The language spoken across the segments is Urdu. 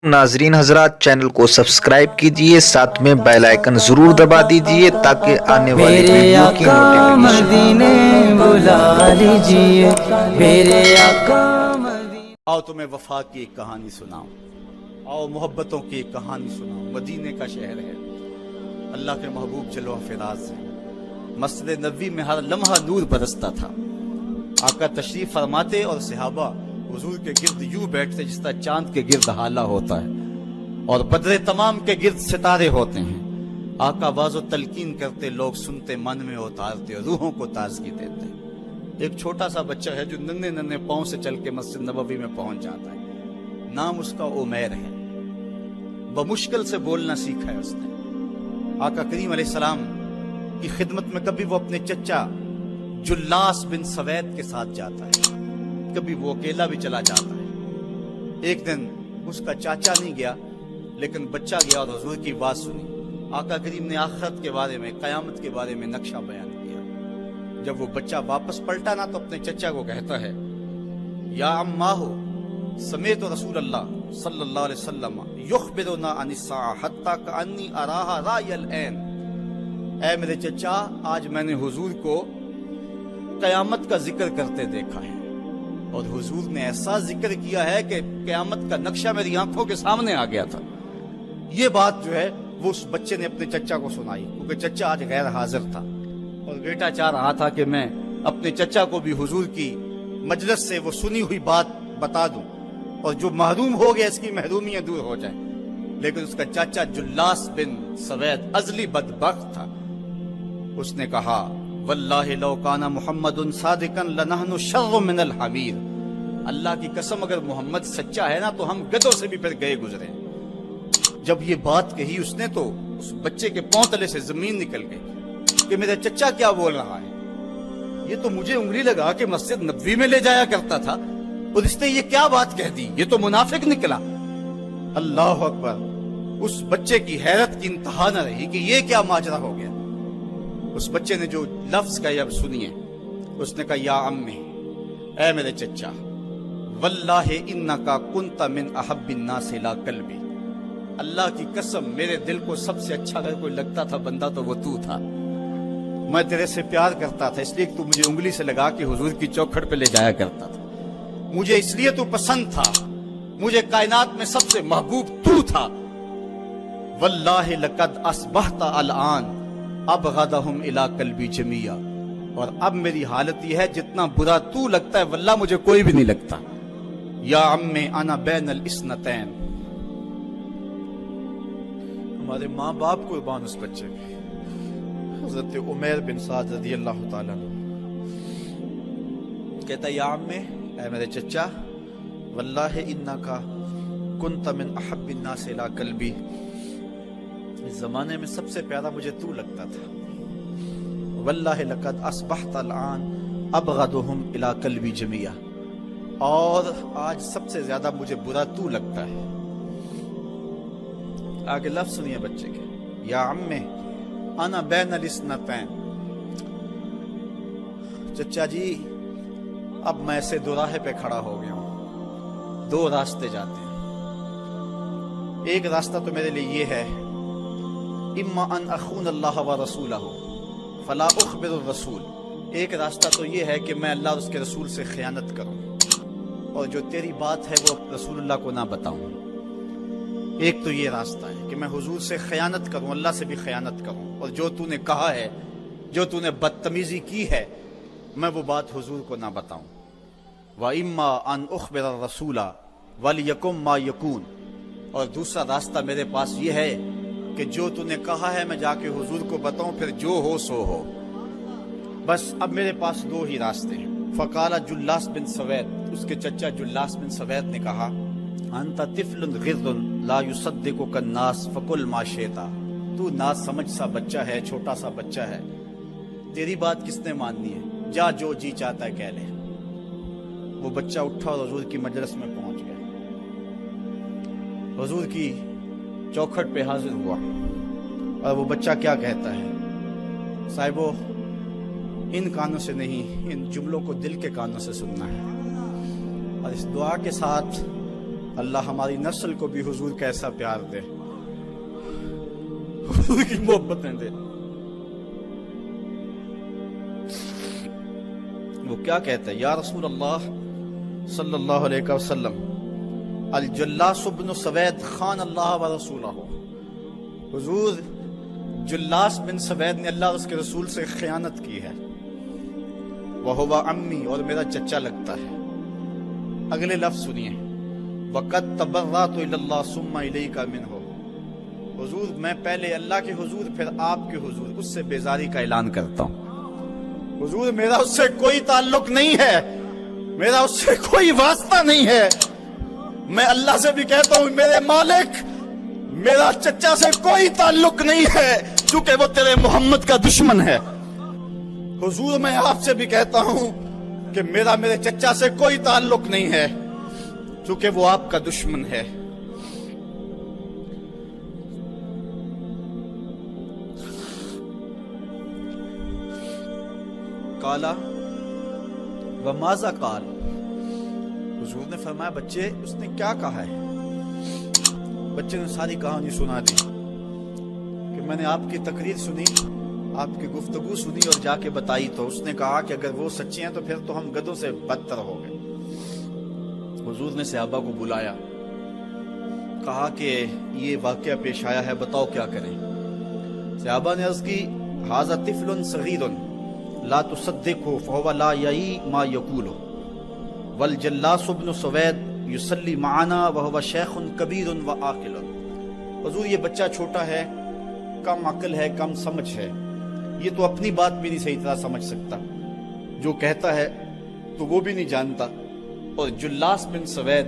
ناظرین حضرات، چینل کو سبسکرائب کیجئے، ساتھ میں بیل آئیکن ضرور دبا دیجئے تاکہ آنے والی ویڈیو کی نوٹیفیکیشن مدینے بلا لیجئے میرے آقا مدینے۔ آؤ تمہیں وفا کی ایک کہانی سناؤں، آؤ محبتوں کی ایک کہانی سناؤں۔ مدینے کا شہر ہے، اللہ کے محبوب جلوہ فراز ہے۔ مسجد نبوی میں ہر لمحہ نور برستا تھا۔ آقا تشریف فرماتے اور صحابہ حضور کے گرد یوں بیٹھتے جس طرح چاند کے گرد ہالہ ہوتا ہے اور بدر تمام کے گرد ستارے ہوتے ہیں۔ آقا واز و تلقین کرتے، لوگ سنتے، من میں اتارتے، روحوں کو تازگی دیتے۔ ایک چھوٹا سا بچہ ہے جو ننھے ننھے پاؤں سے چل کے مسجد نبوی میں پہنچ جاتا ہے۔ نام اس کا عمیر ہے۔ بمشکل سے بولنا سیکھا ہے اس نے۔ آقا کریم علیہ السلام کی خدمت میں کبھی وہ اپنے چچا جلاس بن سوید کے ساتھ جاتا ہے، کبھی وہ اکیلا بھی چلا جاتا ہے۔ ایک دن اس کا چاچا نہیں گیا لیکن بچہ گیا اور حضور کی بات سنی۔ آقا کریم نے آخرت کے بارے میں، قیامت کے بارے میں نقشہ بیان کیا۔ جب وہ بچہ واپس پلٹا نا تو اپنے چچا کو کہتا ہے، یا عماہو سمیت رسول اللہ صلی اللہ علیہ وسلم یخبرنا عن الساعہ حتی کانی اراہا رای العین۔ اے میرے چچا، آج میں نے حضور کو قیامت کا ذکر کرتے دیکھا ہے، اور حضور نے ایسا ذکر کیا ہے کہ قیامت کا نقشہ میری آنکھوں کے سامنے آ گیا تھا۔ یہ بات جو ہے وہ اس بچے نے اپنے چچا کو سنائی، کیونکہ چچا آج غیر حاضر تھا اور بیٹا چاہ رہا تھا کہ میں اپنے چچا کو بھی حضور کی مجلس سے وہ سنی ہوئی بات بتا دوں اور جو محروم ہو گیا اس کی محرومیاں دور ہو جائیں۔ لیکن اس کا چاچا جلاس بن سوید ازلی بدبخت تھا۔ اس نے کہا، واللہ لو کان محمد صادقا لنحن شر من الحمیر۔ اللہ کی قسم اگر محمد سچا ہے نا تو ہم گدھوں سے بھی پھر گئے گزرے۔ جب یہ بات کہی اس نے تو اس بچے کے پاؤں تلے سے زمین نکل گئی کہ میرا چچا کیا بول رہا ہے۔ یہ تو مجھے انگلی لگا کے مسجد نبوی میں لے جایا کرتا تھا اور اس نے یہ کیا بات کہہ دی، یہ تو منافق نکلا۔ اللہ اکبر۔ اس بچے کی حیرت کی انتہا نہ رہی کہ یہ کیا ماجرا ہو گیا۔ اس بچے نے جو لفظ کہا اب سنیے۔ اس نے کہا، یا امی، اے میرے چچا، واللہ انکا کنت من احب الناس الی قلبی۔ اللہ کی قسم میرے دل کو سب سے اچھا اگر کوئی لگتا تھا بندہ تو وہ تو تھا۔ میں تیرے سے پیار کرتا تھا، اس لیے تو مجھے انگلی سے لگا کے حضور کی چوکھٹ پہ لے جایا کرتا تھا۔ مجھے اس لیے تو پسند تھا، مجھے کائنات میں سب سے محبوب تو تھا۔ واللہ لقد اصبحت الان ابغضهم الی قلبی جمیعا۔ اور اب میری حالت یہ ہے جتنا برا تو لگتا ہے واللہ مجھے کوئی بھی نہیں لگتا۔ یا عم انا بین الاثنتین۔ ہمارے ماں باپ قربان اس بچے پہ، حضرت عمیر بن سعد رضی اللہ تعالیٰ عنہ کہتا ہے، یا عم، اے میرے چچا، واللہ انکا کنت من احب الناس الی قلبی۔ اس زمانے میں سب سے پیارا مجھے تو لگتا تھا۔ واللہ لقد اصبحت الان ابغضهم الی قلبی جمیعا۔ اور آج سب سے زیادہ مجھے برا تو لگتا ہے۔ آگے لفظ سنیے بچے کے، یا عم انا بین الاثنتین۔ چچا جی، اب میں ایسے دو راہ پہ کھڑا ہو گیا ہوں، دو راستے جاتے ہیں۔ ایک راستہ تو میرے لیے یہ ہے، اما ان اخون اللہ و رسولہ فلا اخبر الرسول۔ ایک راستہ تو یہ ہے کہ میں اللہ اور اس کے رسول سے خیانت کروں اور جو تیری بات ہے وہ رسول اللہ کو نہ بتاؤں۔ ایک تو یہ راستہ ہے کہ میں حضور سے خیانت کروں، اللہ سے بھی خیانت کروں، اور جو تو نے کہا ہے، جو تو نے بدتمیزی کی ہے، میں وہ بات حضور کو نہ بتاؤں۔ وَإِمَّا أَنْ أُخْبِرَ الرَّسُولَ وَلْيَكُنْ مَا يَكُونُ۔ اور دوسرا راستہ میرے پاس یہ ہے کہ جو تو نے کہا ہے میں جا کے حضور کو بتاؤں، پھر جو ہو سو ہو۔ بس اب میرے پاس دو ہی راستے ہیں۔ فقال جلاس بن سوید، اس کے چچا جلاس بن سوید نے کہا، انت طفل غض لا یصدقک الناس فقل ما شئت۔ تو نا سمجھ سا بچہ ہے، چھوٹا سا بچہ ہے، تیری بات کس نے ماننی ہے، جا جو جی چاہتا ہے کہہ لے۔ وہ بچہ اٹھا اور حضور کی مجلس میں پہنچ گیا، حضور کی چوکھٹ پہ حاضر ہوا۔ اور وہ بچہ کیا کہتا ہے، صاحبو ان کانوں سے نہیں، ان جملوں کو دل کے کانوں سے سننا ہے۔ اور اس دعا کے ساتھ اللہ ہماری نسل کو بھی حضور کا ایسا پیار دے، حضور کی محبتیں دے۔ وہ کیا کہتا ہے، یا رسول اللہ صلی اللہ علیہ وسلم، الجلاس بن سوید خان اللہ و رسولہ، حضور جلاس بن سوید نے اللہ اور اس کے رسول سے خیانت کی ہے، وہو امی، اور میرا چچا لگتا ہے۔ اگلے لفظ سنیے، وقد تبرأت الی اللہ ثم الیک منہ، حضور میں پہلے اللہ کے حضور پھر آپ کے حضور اس سے بیزاری کا اعلان کرتا ہوں۔ حضور میرا اس سے کوئی تعلق نہیں ہے، میرا اس سے کوئی واسطہ نہیں ہے۔ میں اللہ سے بھی کہتا ہوں میرے مالک، میرا چچا سے کوئی تعلق نہیں ہے چونکہ وہ تیرے محمد کا دشمن ہے۔ حضور میں آپ سے بھی کہتا ہوں کہ میرا میرے چچا سے کوئی تعلق نہیں ہے چونکہ وہ آپ کا دشمن ہے۔ قالا وماذا قال، حضور نے فرمایا بچے اس نے کیا کہا ہے؟ بچے نے ساری کہانی سنا دی کہ میں نے آپ کی تقریر سنی، آپ کی گفتگو سنی اور جا کے بتائی، تو اس نے کہا کہ اگر وہ سچے ہیں تو پھر تو ہم گدھوں سے بدتر ہو گئے۔ حضور نے صحابہ کو بلایا، کہا کہ یہ واقعہ پیش آیا ہے، بتاؤ کیا کریں۔ صحابہ نے عرض کی، ھذا طفل صغیر لا تصدقه فهو لا یعی ما یقول، والجلاس بن سوید یصلی معنا وهو شیخ کبیر وعاقل، حضور یہ بچہ چھوٹا ہے، کم عقل ہے، کم سمجھ ہے، یہ تو اپنی بات بھی نہیں صحیح طرح سمجھ سکتا، جو کہتا ہے تو وہ بھی نہیں جانتا، اور جلاس بن سوید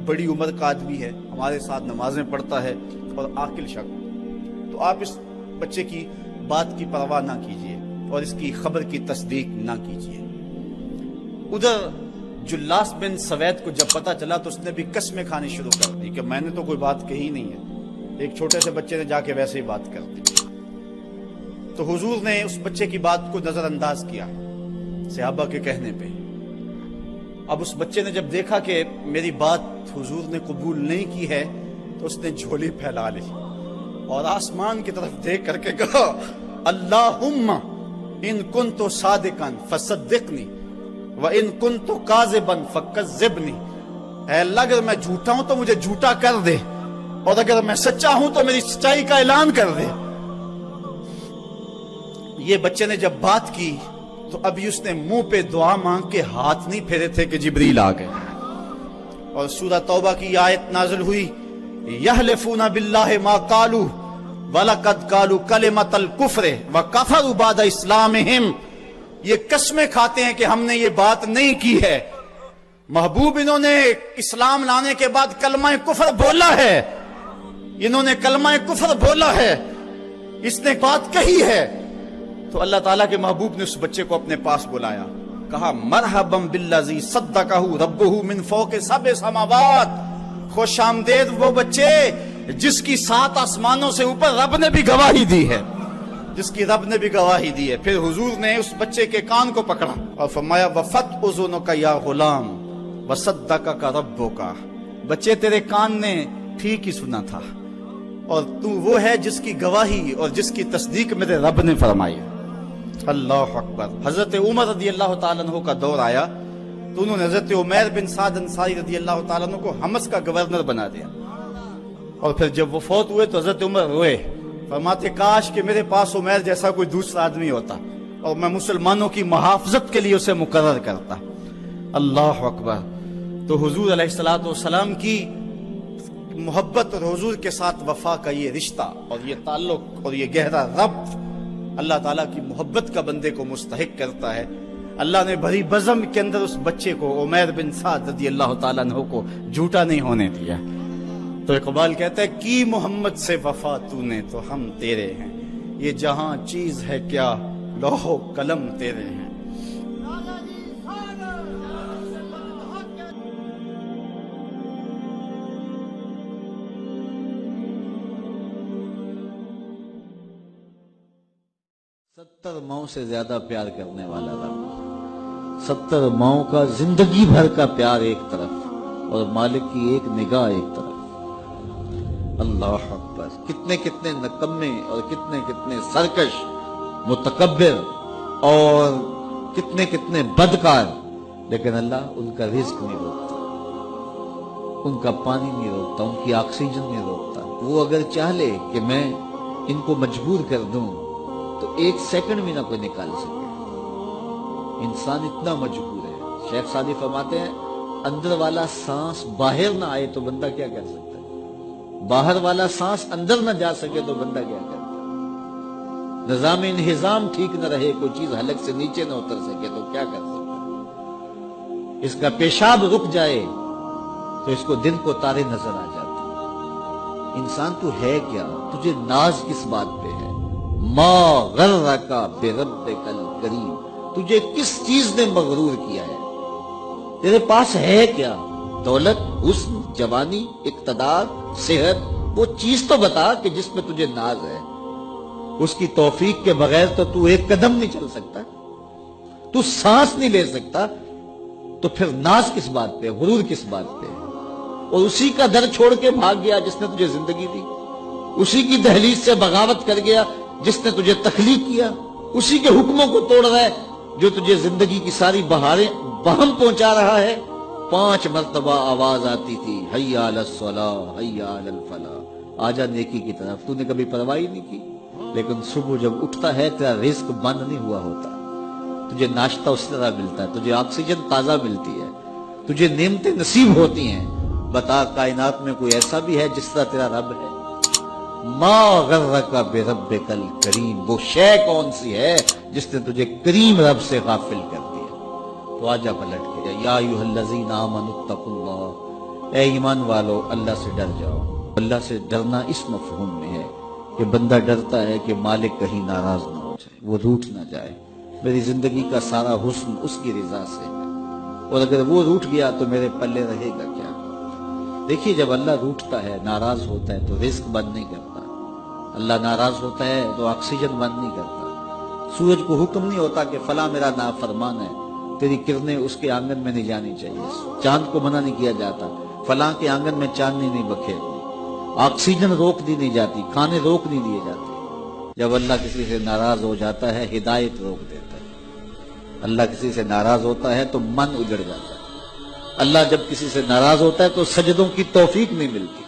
بڑی عمر کا آدمی ہے، ہمارے ساتھ نمازیں پڑھتا ہے اور عاقل شخص، تو آپ اس بچے کی بات کی پرواہ نہ کیجیے اور اس کی خبر کی تصدیق نہ کیجیے۔ ادھر جلاس بن سوید کو جب پتا چلا تو اس نے بھی قسمیں کھانی شروع کر دی کہ میں نے تو کوئی بات کہی نہیں ہے، ایک چھوٹے سے بچے نے جا کے ویسے ہی بات کر دی۔ تو حضور نے اس بچے کی بات کو نظر انداز کیا صحابہ کے کہنے پہ۔ اب اس بچے نے جب دیکھا کہ میری بات حضور نے قبول نہیں کی ہے تو اس نے جھولی پھیلا لی اور آسمان کی طرف دیکھ کر کے کہا، اللہم ان کنت صادقا فصدقنی وان کنت کاذبا فکذبنی، اے اللہ اگر میں جھوٹا ہوں تو مجھے جھوٹا کر دے، اور اگر میں سچا ہوں تو میری سچائی کا اعلان کر دے۔ یہ بچے نے جب بات کی تو ابھی اس نے منہ پہ دعا مانگ کے ہاتھ نہیں پھیرے تھے کہ جبریل آ گئے، اور سورہ توبہ کی آیت نازل ہوئی، یحلفون باللہ ما قالوا وَلَقَدْ قَالُوا كَلِمَةَ الْكُفْرِ وَكَفَرُوا بَعْدَ إِسْلَامِهِمْ، یہ قسمیں کھاتے ہیں کہ ہم نے یہ بات نہیں کی ہے۔ محبوب انہوں نے اسلام لانے کے بعد کلمہ کفر بولا ہے، انہوں نے کلمہ کفر بولا ہے، اس نے بات کہی ہے۔ تو اللہ تعالیٰ کے محبوب نے اس بچے کو اپنے پاس بلایا، کہا مرحبا بالذی صدقہ ربہ من فوق سبع سماوات، خوش آمدید وہ بچے جس کی 7 آسمانوں سے اوپر رب نے بھی گواہی دی ہے، جس کی رب نے بھی گواہی دی ہے۔ پھر حضور نے اس بچے کے کان کو پکڑا اور فرمایا وفت اذنک یا غلام وصدقک ربک، بچے تیرے کان نے ٹھیک ہی سنا تھا اور تو وہ ہے جس کی گواہی اور جس کی تصدیق میرے رب نے فرمائی۔ اللہ اکبر۔ حضرت عمر رضی اللہ تعالیٰ عنہ کا دور آیا تو انہوں نے حضرت عمیر بن سعد انصاری رضی اللہ تعالیٰ عنہ کو حمص کا گورنر بنا دیا، اور پھر جب وہ فوت ہوئے تو حضرت عمر روئے، فرماتے کاش کہ میرے پاس عمیر جیسا کوئی دوسرا آدمی ہوتا اور میں مسلمانوں کی محافظت کے لیے اسے مقرر کرتا۔ اللہ اکبر۔ تو حضور علیہ السلام کی محبت اور حضور کے ساتھ وفا کا یہ رشتہ اور یہ تعلق اور یہ گہرا ربط اللہ تعالیٰ کی محبت کا بندے کو مستحق کرتا ہے۔ اللہ نے بھری بزم کے اندر اس بچے کو عمیر بن سعد رضی اللہ تعالیٰ عنہ کو جھوٹا نہیں ہونے دیا۔ تو اقبال کہتا ہے کی محمد سے وفا تو نے تو ہم تیرے ہیں، یہ جہاں چیز ہے کیا لوح و قلم تیرے ہیں۔ ستر ماؤں سے زیادہ پیار کرنے والا رب، 70 ماؤں کا زندگی بھر کا پیار ایک طرف اور مالک کی ایک نگاہ ایک طرف. اللہ اکبر. کتنے کتنے نکمے اور کتنے کتنے سرکش متکبر اور کتنے کتنے بدکار، لیکن اللہ ان کا رزق نہیں روکتا، ان کا پانی نہیں روکتا، ان کی آکسیجن نہیں روکتا. وہ اگر چاہ لے کہ میں ان کو مجبور کر دوں تو ایک سیکنڈ بھی نہ کوئی نکال سکے. انسان اتنا مجبور ہے. شیخ سعدی فرماتے ہیں اندر والا سانس باہر نہ آئے تو بندہ کیا کر سکتا ہے؟ باہر والا سانس اندر نہ جا سکے تو بندہ کیا کرتا ہے؟ نظام انہضام ٹھیک نہ رہے، کوئی چیز حلق سے نیچے نہ اتر سکے تو کیا کر سکتا ہے؟ اس کا پیشاب رک جائے تو اس کو دن کو تارے نظر آ جاتے. انسان تو ہے کیا؟ تجھے ناز کس بات پہ ہے؟ ما غرک بربک الکریم. تجھے کس چیز نے مغرور کیا ہے؟ تیرے پاس ہے کیا؟ دولت، حسن، جوانی، اقتدار، صحت. وہ چیز تو بتا کہ جس میں تجھے ناز ہے. اس کی توفیق کے بغیر تو ایک قدم نہیں چل سکتا، تو سانس نہیں لے سکتا. تو پھر ناز کس بات پہ، غرور کس بات پہ؟ اور اسی کا در چھوڑ کے بھاگ گیا جس نے تجھے زندگی دی، اسی کی دہلیز سے بغاوت کر گیا جس نے تجھے تخلیق کیا، اسی کے حکموں کو توڑ رہا ہے جو تجھے زندگی کی ساری بہاریں بہم پہنچا رہا ہے. 5 مرتبہ آواز آتی تھی حی علی الصلاۃ حی علی الفلاح، آجا نیکی کی طرف. تو نے کبھی پرواہ نہیں کی. لیکن صبح جب اٹھتا ہے تیرا رزق بند نہیں ہوا ہوتا، تجھے ناشتہ اس طرح ملتا ہے، تجھے آکسیجن تازہ ملتی ہے، تجھے نعمتیں نصیب ہوتی ہیں. بتا کائنات میں کوئی ایسا بھی ہے جس طرح تیرا رب ہے؟ ما غرک بربک الکریم. وہ شے کون سی ہے جس نے تجھے کریم رب سے غافل کر دیا؟ تو آجا پلٹ کے یا ایھا الذین آمنوا اتقوا اللہ. اے ایمان والو اللہ سے ڈر جاؤ. اللہ سے ڈرنا اس مفہوم میں ہے کہ بندہ ڈرتا ہے کہ مالک کہیں ناراض نہ ہو جائے، وہ روٹھ نہ جائے. میری زندگی کا سارا حسن اس کی رضا سے ہے، اور اگر وہ روٹھ گیا تو میرے پلے رہے گا کیا؟ دیکھیے جب اللہ روٹھتا ہے، ناراض ہوتا ہے تو رزق بند نہیں کرتا. اللہ ناراض ہوتا ہے تو آکسیجن بند نہیں کرتا. سورج کو حکم نہیں ہوتا کہ فلاں میرا نافرمان ہے، تیری کرنیں اس کے آنگن میں نہیں جانی چاہیے. چاند کو منع نہیں کیا جاتا فلاں کے آنگن میں چاندنی نہیں بکھیرنی. آکسیجن روک دی نہیں جاتی، کھانے روک نہیں دیے جاتے. جب اللہ کسی سے ناراض ہو جاتا ہے ہدایت روک دیتا ہے. اللہ کسی سے ناراض ہوتا ہے تو من اجڑ جاتا ہے. اللہ جب کسی سے ناراض ہوتا ہے تو سجدوں کی توفیق نہیں ملتی.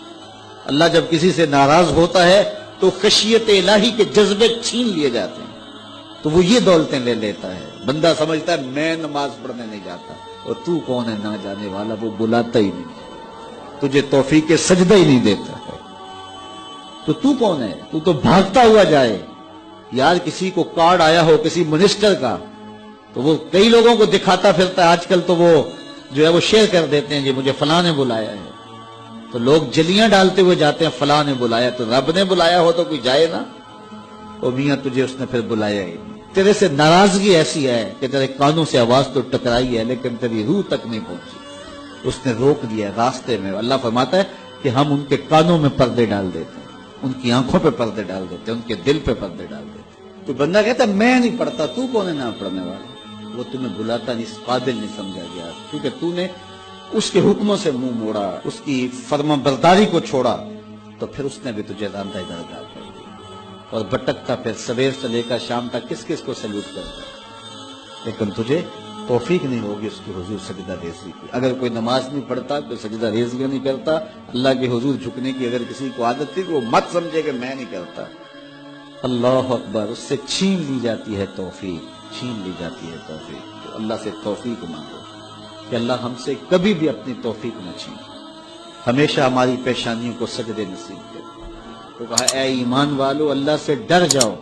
اللہ جب کسی سے ناراض ہوتا ہے تو خشیت الہی کے جذبے چھین لیے جاتے ہیں، تو وہ یہ دولتیں لے لیتا ہے. بندہ سمجھتا ہے میں نماز پڑھنے نہیں جاتا، اور تو کون ہے نہ جانے والا، وہ بلاتا ہی نہیں، تجھے توفیق سجدہ ہی نہیں دیتا ہے. تو کون ہے؟ تو بھاگتا ہوا جائے. یار کسی کو کارڈ آیا ہو کسی منسٹر کا تو وہ کئی لوگوں کو دکھاتا پھرتا ہے. آج کل تو وہ جو ہے وہ شیئر کر دیتے ہیں جی مجھے فلاں نے بلایا ہے، تو لوگ جلیاں ڈالتے ہوئے جاتے ہیں فلاں نے بلایا. تو رب نے بلایا ہو تو کوئی جائے نا. او میاں تجھے اس نے پھر بلایا ہی نہیں. تیرے سے ناراضگی ایسی ہے کہ تیرے کانوں سے آواز تو ٹکرائی ہے لیکن تیری روح تک نہیں پہنچی. اس نے روک دیا راستے میں. اللہ فرماتا ہے کہ ہم ان کے کانوں میں پردے ڈال دیتے ہیں، ان کی آنکھوں پہ پردے ڈال دیتے ہیں، ان کے دل پہ پردے ڈال دیتے ہیں. تو بندہ کہتا ہے میں نہیں پڑھتا، تو کون ہے نہ پڑھنے والا؟ وہ تمہیں بلاتا نہیں، اس قابل نہیں سمجھا گیا کیونکہ تو نے اس کے حکموں سے منہ موڑا، اس کی فرما برداری کو چھوڑا. تو پھر اس نے بھی تجھے راندہ درگاہ کر دیا اور بھٹکتا پھر سویر سے لے کر شام تک کس کس کو سیلوٹ کرتا ہے. لیکن تجھے توفیق نہیں ہوگی اس کی حضور سجدہ ریزی کی. اگر کوئی نماز نہیں پڑھتا، کوئی سجدہ ریزی نہیں کرتا، اللہ کے حضور جھکنے کی اگر کسی کو عادت تھی تو وہ مت سمجھے کہ میں نہیں کرتا. اللہ اکبر. اس سے چھین لی جاتی ہے توفیق، چھین لی جاتی ہے توفیق. تو اللہ سے توفیق مانگو کہ اللہ ہم سے کبھی بھی اپنی توفیق نہ چھین، ہمیشہ ہماری پیشانیوں کو سجدے نصیب کرے. تو کہا اے ایمان والو اللہ سے ڈر جاؤ.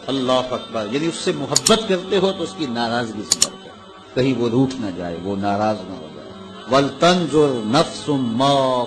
اللہ اکبر. یعنی اس سے محبت کرتے ہو تو اس کی ناراضگی سے ڈر جاؤ، کہیں وہ روٹھ نہ جائے، وہ ناراض نہ ہو جائے. وَلْتَنْظُرْ نَفْسٌ مَا